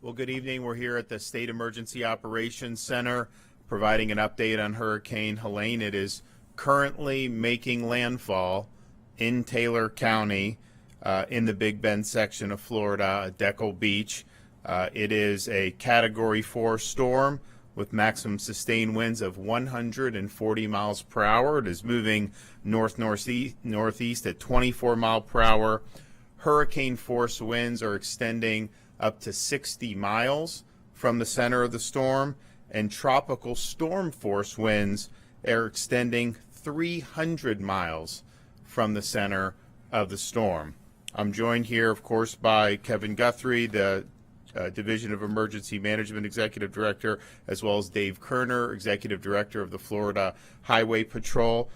Well, good evening. We're here at the State Emergency Operations Center providing an update on Hurricane Helene. It is currently making landfall in Taylor County in the Big Bend section of Florida, Deckle Beach. It is a Category 4 storm with maximum sustained winds of 140 miles per hour. It is moving northeast at 24 miles per hour. Hurricane force winds are extending up to 60 miles from the center of the storm, and tropical storm force winds are extending 300 miles from the center of the storm. I'm joined here, of course, by Kevin Guthrie, the Division of Emergency Management Executive Director, as well as Dave Kerner, Executive Director of the Florida Highway Patrol.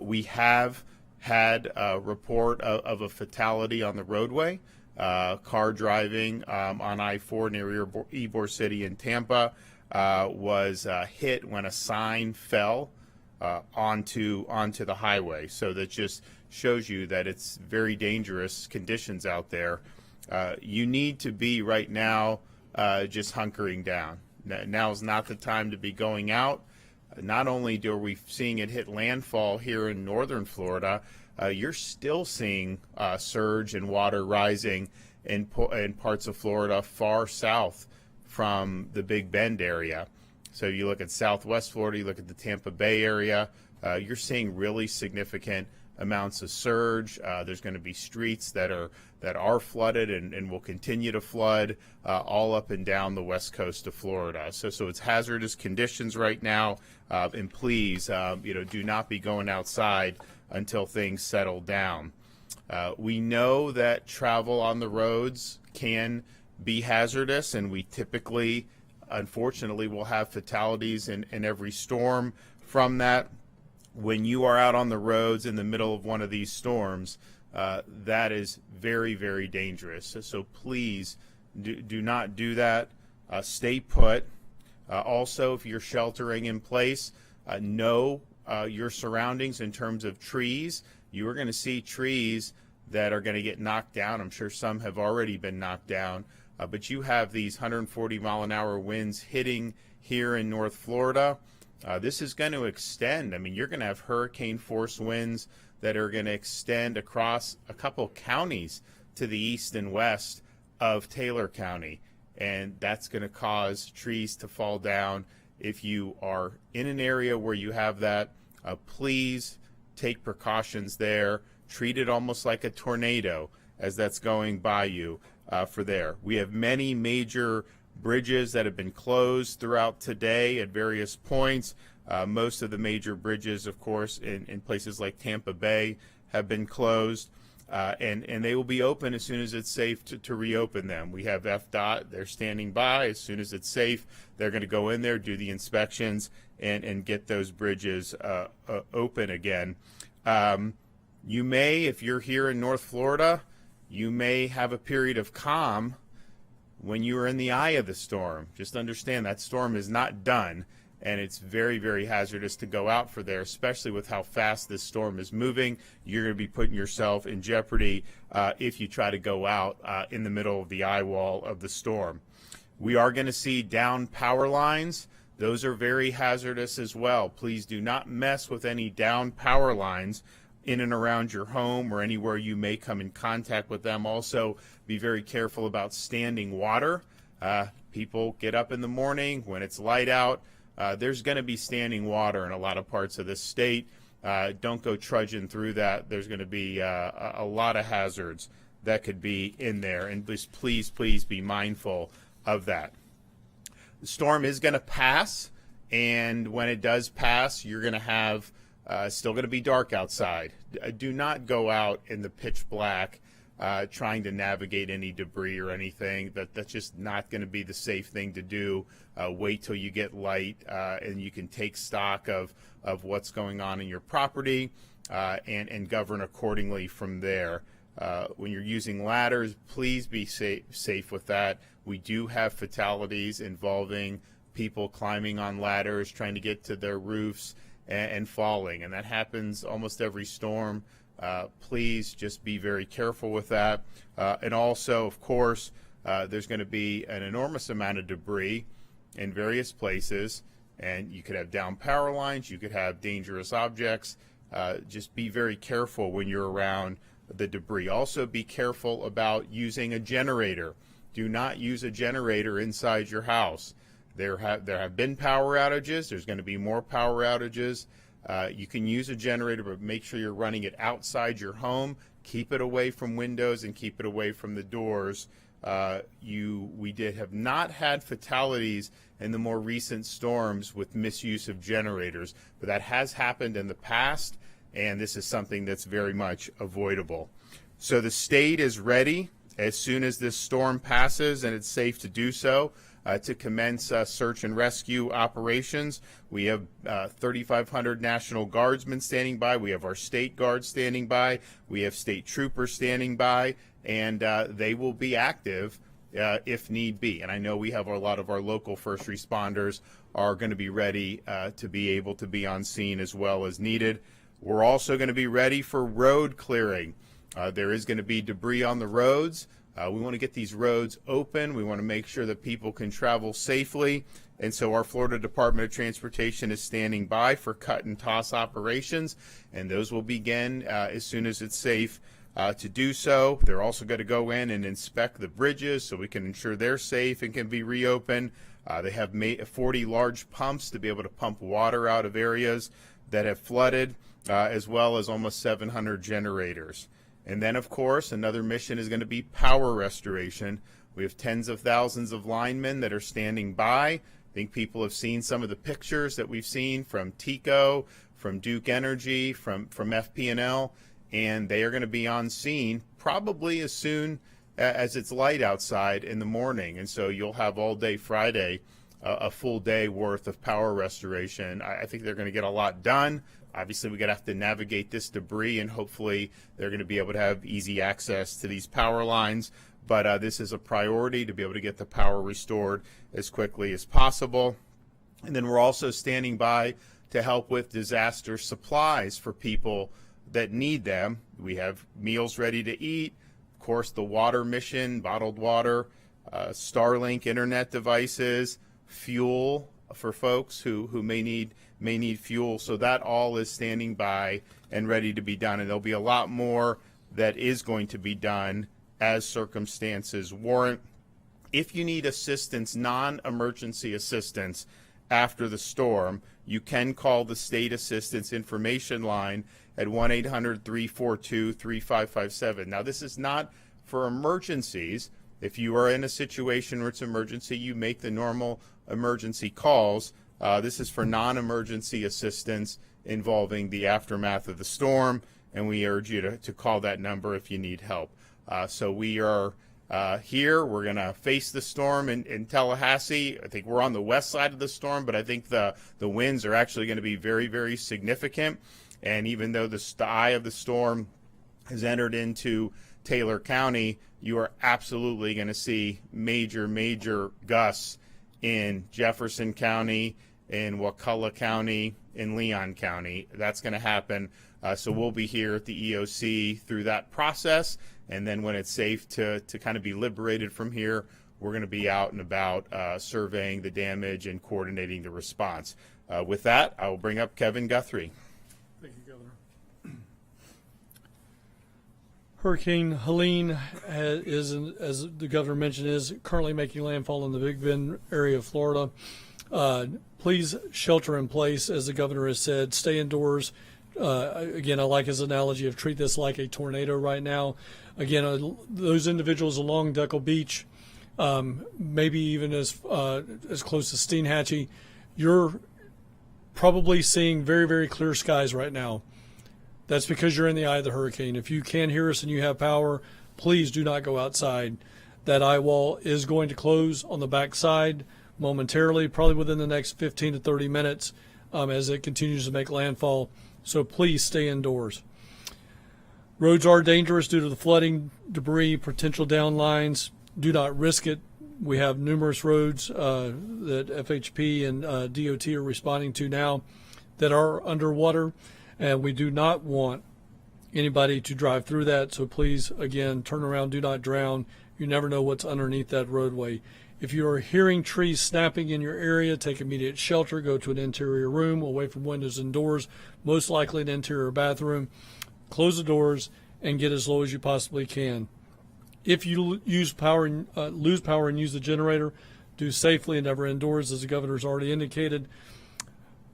We have had a report of a fatality on the roadway. Car driving on I-4 near Ybor City in Tampa was hit when a sign fell onto the highway. So that just shows you that it's very dangerous conditions out there. You need to be right now just hunkering down. Now is not the time to be going out. Not only are we seeing it hit landfall here in northern Florida, you're still seeing surge and water rising in parts of Florida far south from the Big Bend area. So you look at southwest Florida, you look at the Tampa Bay area, you're seeing really significant amounts of surge. There's going to be streets that are flooded and will continue to flood all up and down the west coast of Florida. So it's hazardous conditions right now, and please, do not be going outside until things settle down. We know that travel on the roads can be hazardous, and we typically, unfortunately, will have fatalities in every storm from that. When you are out on the roads in the middle of one of these storms, that is very, very dangerous. So please do not do that. Stay put. Also, if you're sheltering in place, know your surroundings in terms of trees. You are going to see trees that are going to get knocked down. I'm sure some have already been knocked down. But you have these 140 mile an hour winds hitting here in North Florida. This is going to extend. I mean, you're going to have hurricane force winds that are going to extend across a couple counties to the east and west of Taylor County. And that's going to cause trees to fall down. If you are in an area where you have that, please take precautions there. Treat it almost like a tornado as that's going by you for there. We have many major bridges that have been closed throughout today at various points. Most of the major bridges, of course, in places like Tampa Bay have been closed, and they will be open as soon as it's safe to reopen them. We have FDOT, they're standing by. As soon as it's safe, they're going to go in there, do the inspections, and get those bridges open again. You may, if you're here in North Florida, you may have a period of calm when you are in the eye of the storm. Just understand that storm is not done, and it's very, very hazardous to go out for there, especially with how fast this storm is moving. You're going to be putting yourself in jeopardy if you try to go out in the middle of the eye wall of the storm. We are going to see down power lines. Those are very hazardous as well. Please do not mess with any down power lines in and around your home or anywhere you may come in contact with them. Also, be very careful about standing water. People get up in the morning when it's light out. There's going to be standing water in a lot of parts of this state. Don't go trudging through that. There's going to be a lot of hazards that could be in there, and just please be mindful of that. The storm is going to pass, and when it does pass, you're going to have still going to be dark outside. Do not go out in the pitch black trying to navigate any debris or anything. That's just not going to be the safe thing to do. Wait till you get light and you can take stock of what's going on in your property and govern accordingly from there. When you're using ladders, please be safe with that. We do have fatalities involving people climbing on ladders, trying to get to their roofs and falling, and that happens almost every storm. Please just be very careful with that. And also, of course, there's going to be an enormous amount of debris in various places, and you could have down power lines, you could have dangerous objects. Just be very careful when you're around the debris. Also be careful about using a generator. Do not use a generator inside your house. There have been power outages. There's going to be more power outages. You can use a generator, but make sure you're running it outside your home. Keep it away from windows and keep it away from the doors. We have not had fatalities in the more recent storms with misuse of generators, but that has happened in the past, and this is something that's very much avoidable. So the state is ready as soon as this storm passes and it's safe to do so, to commence search and rescue operations. We have 3,500 National Guardsmen standing by. We have our state guards standing by. We have state troopers standing by, and they will be active if need be. And I know we have a lot of our local first responders are going to be ready to be able to be on scene as well as needed. We're also going to be ready for road clearing. There is going to be debris on the roads. We want to get these roads open. We want to make sure that people can travel safely. And so our Florida Department of Transportation is standing by for cut and toss operations, and those will begin as soon as it's safe to do so. They're also going to go in and inspect the bridges so we can ensure they're safe and can be reopened. They have 40 large pumps to be able to pump water out of areas that have flooded, as well as almost 700 generators. And then, of course, another mission is going to be power restoration. We have tens of thousands of linemen that are standing by. I think people have seen some of the pictures that we've seen from TECO, from Duke Energy, from FP&L, and they are going to be on scene probably as soon as it's light outside in the morning. And so you'll have all day Friday, a full day worth of power restoration. I think they're going to get a lot done. Obviously, we're going to have to navigate this debris, and hopefully they're going to be able to have easy access to these power lines. But this is a priority to be able to get the power restored as quickly as possible. And then we're also standing by to help with disaster supplies for people that need them. We have meals ready to eat, of course, the water mission, bottled water, Starlink internet devices, fuel for folks who may need fuel. So that all is standing by and ready to be done. And there'll be a lot more that is going to be done as circumstances warrant. If you need assistance, non-emergency assistance after the storm, you can call the State Assistance Information Line at 1-800-342-3557. Now, this is not for emergencies. If you are in a situation where it's emergency, you make the normal emergency calls. This is for non-emergency assistance involving the aftermath of the storm, and we urge you to call that number if you need help. So we are here. We're going to face the storm in Tallahassee. I think we're on the west side of the storm, but I think the winds are actually going to be very, very significant. And even though the eye of the storm has entered into Taylor County, you are absolutely going to see major, major gusts in Jefferson County, in Wakulla County, in Leon County. That's going to happen. So we'll be here at the EOC through that process. And then when it's safe to kind of be liberated from here, we're going to be out and about surveying the damage and coordinating the response. With that, I will bring up Kevin Guthrie. Thank you, Governor. Hurricane Helene is, as the governor mentioned, is currently making landfall in the Big Bend area of Florida. Please shelter in place, as the governor has said. Stay indoors. Again, I like his analogy of treat this like a tornado right now. Again, those individuals along Deckle Beach, maybe even as close as Steinhatchee, you're probably seeing very, very clear skies right now. That's because you're in the eye of the hurricane. If you can hear us and you have power, please do not go outside. That eye wall is going to close on the back side momentarily, probably within the next 15 to 30 minutes as it continues to make landfall. So please stay indoors. Roads are dangerous due to the flooding, debris, potential downlines. Do not risk it. We have numerous roads that FHP and DOT are responding to now that are underwater, and we do not want anybody to drive through that. So please, again, turn around, do not drown, You never know what's underneath that roadway. If you are hearing trees snapping in your area, take immediate shelter. Go to an interior room away from windows and doors, most likely an interior bathroom. Close the doors and get as low as you possibly can. If you lose power and use the generator, do safely and never indoors, as the governor's already indicated.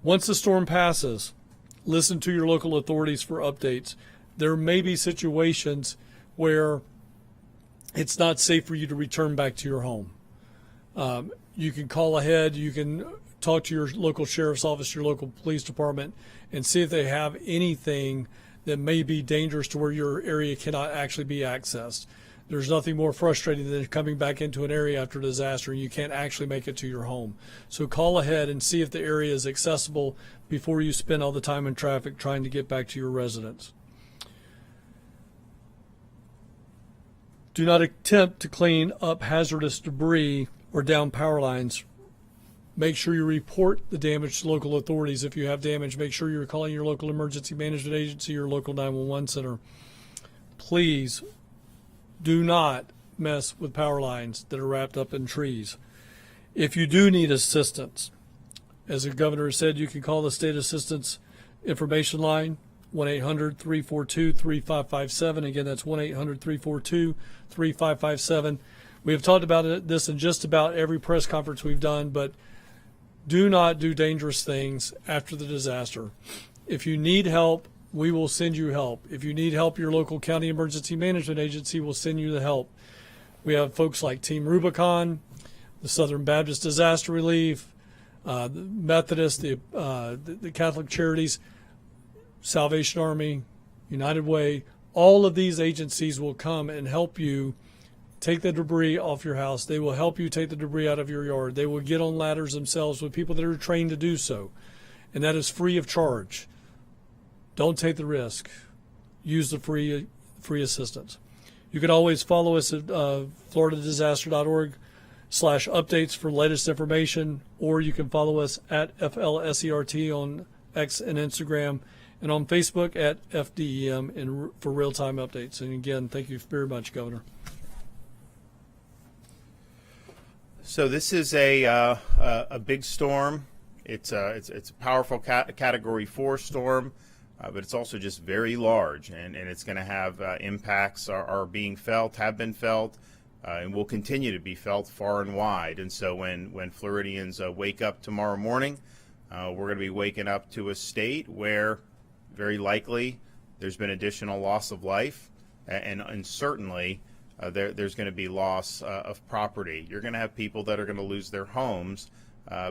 Once the storm passes, listen to your local authorities for updates. There may be situations where it's not safe for you to return back to your home. You can call ahead. You can talk to your local sheriff's office, your local police department, and see if they have anything that may be dangerous to where your area cannot actually be accessed. There's nothing more frustrating than coming back into an area after a disaster and you can't actually make it to your home. So call ahead and see if the area is accessible before you spend all the time in traffic trying to get back to your residence. Do not attempt to clean up hazardous debris or down power lines. Make sure you report the damage to local authorities. If you have damage, make sure you're calling your local emergency management agency or local 911 center. Please do not mess with power lines that are wrapped up in trees. If you do need assistance, as the governor said, you can call the state assistance information line, 1-800-342-3557. Again, that's 1-800-342-3557. We have talked about this in just about every press conference we've done, but do not do dangerous things after the disaster. If you need help, we will send you help. If you need help, your local county emergency management agency will send you the help. We have folks like Team Rubicon, the Southern Baptist Disaster Relief, the Methodist, the Catholic Charities, Salvation Army, United Way. All of these agencies will come and help you take the debris off your house. They will help you take the debris out of your yard. They will get on ladders themselves with people that are trained to do so. And that is free of charge. Don't take the risk. Use the free assistance. You can always follow us at floridadisaster.org/updates for latest information, or you can follow us at FLSERT on X and Instagram, and on Facebook at FDEM for real-time updates. And again, thank you very much, Governor. So this is a big storm. It's a powerful Category 4 storm, but it's also just very large, and it's going to have impacts are being felt, have been felt, and will continue to be felt far and wide. And so when Floridians wake up tomorrow morning, we're going to be waking up to a state where very likely there's been additional loss of life, and certainly there's going to be loss of property. You're going to have people that are going to lose their homes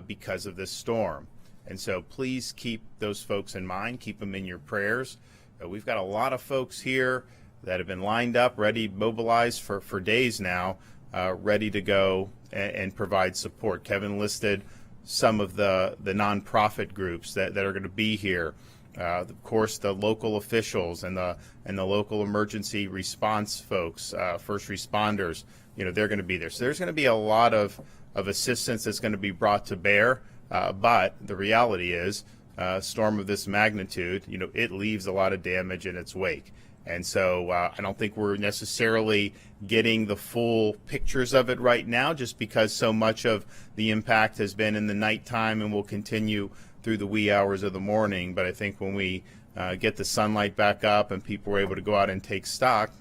because of this storm. And so please keep those folks in mind. Keep them in your prayers. We've got a lot of folks here that have been lined up, ready, mobilized for days now, ready to go and provide support. Kevin listed some of the nonprofit groups that are going to be here. Of course, the local officials and the local emergency response folks, first responders, they're going to be there. So there's going to be a lot of assistance that's going to be brought to bear. But the reality is, a storm of this magnitude, it leaves a lot of damage in its wake. And so I don't think we're necessarily getting the full pictures of it right now, just because so much of the impact has been in the nighttime and will continue through the wee hours of the morning. But I think when we get the sunlight back up and people are able to go out and take stock,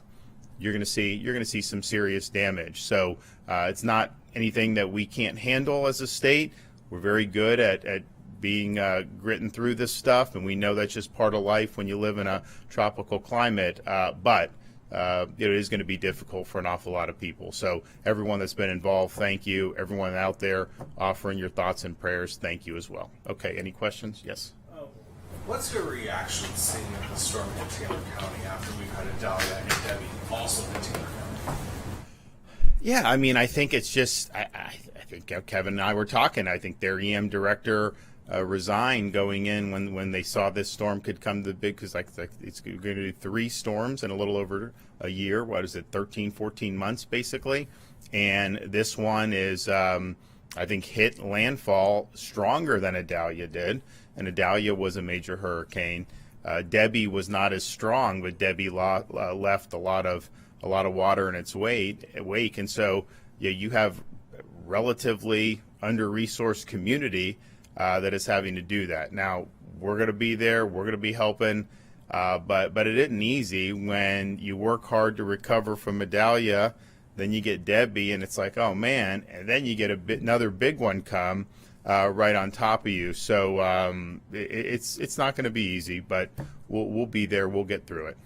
you're going to see some serious damage. So it's not anything that we can't handle as a state. We're very good at being gritting through this stuff, and we know that's just part of life when you live in a tropical climate. But it is going to be difficult for an awful lot of people. So everyone that's been involved, thank you. Everyone out there offering your thoughts and prayers, thank you as well. Okay, any questions? Yes. What's your reaction seeing the storm hit Taylor County after we've had Adalia and Debbie also hit Taylor County? Yeah, I mean, I think it's just, I think Kevin and I were talking. I think their EM director resigned going in when they saw this storm could come to the big, because it's going to be 3 storms in a little over a year. What is it, 13, 14 months basically? And this one is, I think, hit landfall stronger than Adalia did. And Adalia was a major hurricane. Debbie was not as strong, but Debbie left a lot of a lot of water in its wake, and so you have relatively under-resourced community that is having to do that. Now, we're going to be there. We're going to be helping, but it isn't easy when you work hard to recover from Medallia, then you get Debbie, and it's like, oh man, and then you get another big one come right on top of you. So it's not going to be easy, but we'll be there. We'll get through it.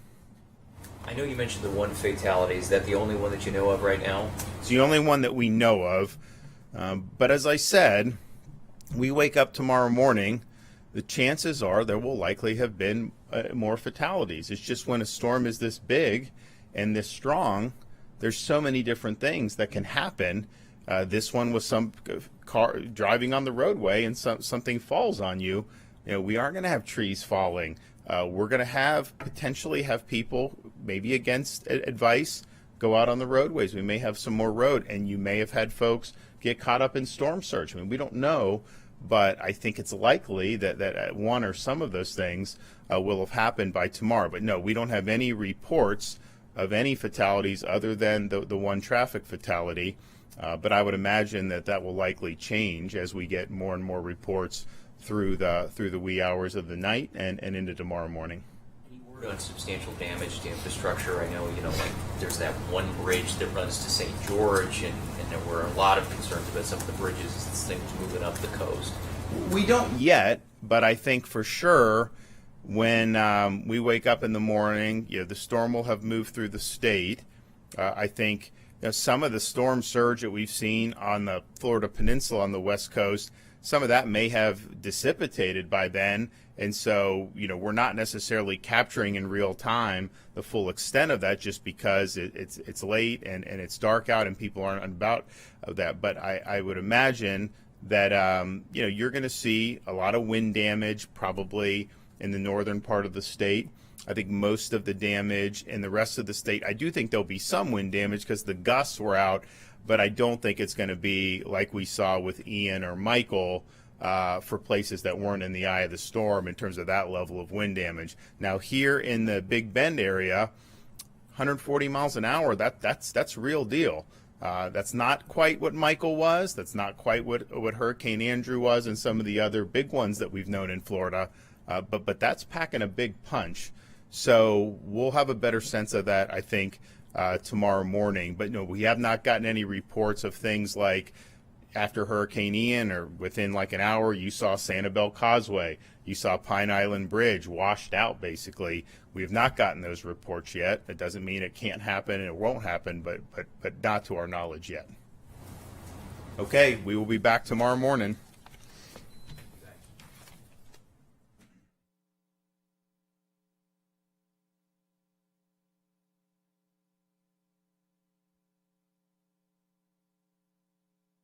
I know you mentioned the one fatality. Is that the only one that you know of right now? It's the only one that we know of. But as I said, we wake up tomorrow morning, the chances are there will likely have been more fatalities. It's just when a storm is this big and this strong, there's so many different things that can happen. This one was some car driving on the roadway and something falls on you. We aren't going to have trees falling. We're going to potentially have people, maybe against advice, go out on the roadways. We may have some more road, and you may have had folks get caught up in storm surge. I mean, we don't know, but I think it's likely that one or some of those things will have happened by tomorrow. But no, we don't have any reports of any fatalities other than the one traffic fatality. But I would imagine that will likely change as we get more and more reports through the wee hours of the night and into tomorrow morning. Any word on substantial damage to infrastructure? I know, like there's that one bridge that runs to St. George, and there were a lot of concerns about some of the bridges, things moving up the coast. We don't yet, but I think for sure when we wake up in the morning, the storm will have moved through the state. I think some of the storm surge that we've seen on the Florida Peninsula on the West Coast, some of that may have dissipated by then, and so we're not necessarily capturing in real time the full extent of that, just because it's late and it's dark out and people aren't about that. But I would imagine that you're going to see a lot of wind damage probably in the northern part of the state. I think most of the damage in the rest of the state, I do think there'll be some wind damage because the gusts were out, but I don't think it's going to be like we saw with Ian or Michael for places that weren't in the eye of the storm in terms of that level of wind damage. Now here in the Big Bend area, 140 miles an hour, that's real deal. That's not quite what Michael was. That's not quite what Hurricane Andrew was and some of the other big ones that we've known in Florida. But that's packing a big punch. So we'll have a better sense of that, I think, tomorrow morning. But no, we have not gotten any reports of things like after Hurricane Ian or within like an hour, you saw Sanibel Causeway, you saw Pine Island Bridge washed out, basically. We have not gotten those reports yet. It doesn't mean it can't happen and it won't happen, but not to our knowledge yet. Okay, we will be back tomorrow morning.